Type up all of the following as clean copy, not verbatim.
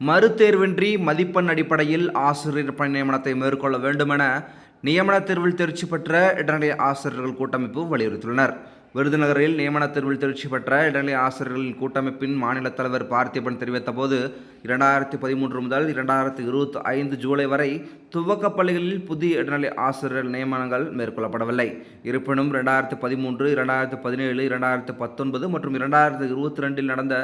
மறுதேர்வின்றி மதிப்பெண் அடிப்படையில் ஆசிரியர் பணி நியமனத்தை மேற்கொள்ள வேண்டுமென நியமன தேர்வில் தேர்ச்சி பெற்ற இடைநிலை ஆசிரியர்கள் கூட்டமைப்பு வலியுறுத்தியுள்ளனர். விருதுநகரில் நியமன தேர்வில் தேர்ச்சி பெற்ற இடைநிலை ஆசிரியர்களின் கூட்டமைப்பின் மாநில தலைவர் பார்த்திபன் தெரிவித்த போது, 2013 முதல் 2025 ஜூலை வரை துவக்க பள்ளிகளில் புதிய இடைநிலை ஆசிரியர் நியமனங்கள் மேற்கொள்ளப்படவில்லை. இருப்பினும் 2013, 2017, 2019 மற்றும் 2022 நடந்த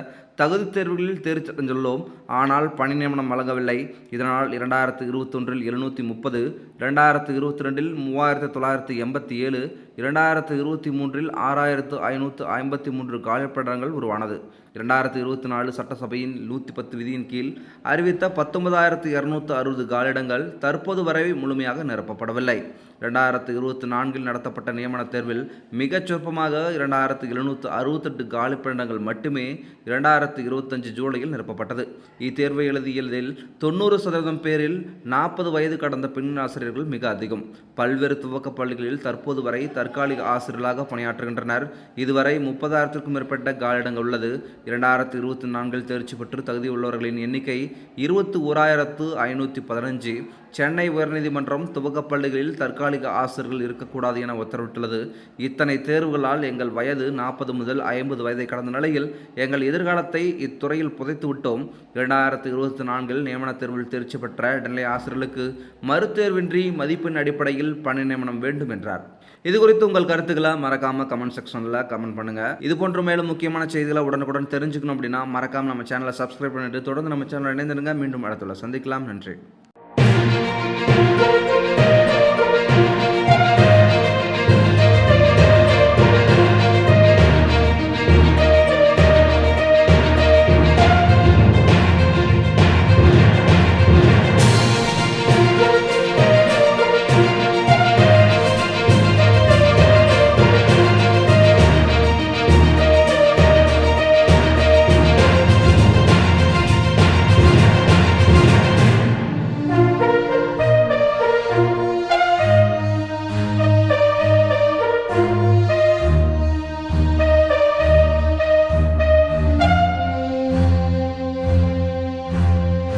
தகுதி தேர்வுகளில் தேர்ச்சி அடைந்துள்ளோம். ஆனால் பணி நியமனம் வழங்கவில்லை. இதனால் 2021 730, 2022 3987, 2023 6553 காலிப்படங்கள் உருவானது. 2024 சட்டசபையின் 110 விதியின் கீழ் அறிவித்த 19,260 காலிடங்கள் தற்போது வரை முழுமையாக நிரப்பப்படவில்லை. 2024 நடத்தப்பட்ட நியமன தேர்வில் மிகச் சொற்பமாக 2768 காலிப்படங்கள் மட்டுமே 2025 ஜூலையில் நிரப்பப்பட்டது. இத்தேர்வை எழுதியதில் 90% பேரில் 40 வயது கடந்த பெண் ஆசிரியர்கள் மிக அதிகம். பல்வேறு துவக்க பள்ளிகளில் தற்போது வரை தற்காலிக ஆசிரியர்களாக பணியாற்றுகின்றனர். இதுவரை 30,000க்கும் மேற்பட்ட காலிடங்கள் உள்ளது. 2024 தேர்ச்சி பெற்று தகுதியுள்ளவர்களின் எண்ணிக்கை 21,515. சென்னை உயர்நீதிமன்றம் துவக்கப் பள்ளிகளில் தற்காலிக ஆசிரியர்கள் இருக்கக்கூடாது என உத்தரவிட்டுள்ளது. இத்தனை தேர்வுகளால் எங்கள் வயது 40 முதல் 50 வயதை கடந்த நிலையில் எங்கள் எதிர்காலத்தை இத்துறையில் புதைத்து விட்டோம். 2024 நியமன தேர்வில் தேர்ச்சி பெற்ற இடைநிலை ஆசிரியர்களுக்கு மறுதேர்வின்றி மதிப்பெண் அடிப்படையில் பணி நியமனம் வேண்டும் என்றார். இது குறித்து உங்கள் கருத்துக்களை மறக்காம கமெண்ட் செக்ஷன்ல கமெண்ட் பண்ணுங்க. இது போன்ற மேலும் முக்கியமான செய்திகளை உடனுக்குடன் தெரிஞ்சுக்கணும் அப்படின்னா மறக்காம நம்ம சேனலை சப்ஸ்கிரைப் பண்ணிட்டு தொடர்ந்து நம்ம சேனலை இணைந்திருங்க. மீண்டும் அடுத்துள்ள சந்திக்கலாம். நன்றி.